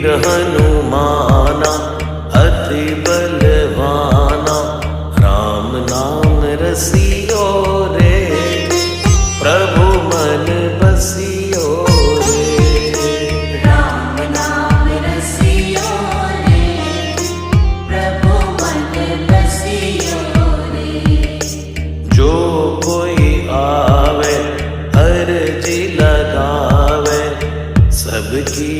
वीर हनुमाना अति बलवाना, राम नाम रसियो रे, प्रभु मन बसियो रे। राम नाम रसियो रे, प्रभु मन बसियो रे। जो कोई आवे अर्जी लगावे, सबकी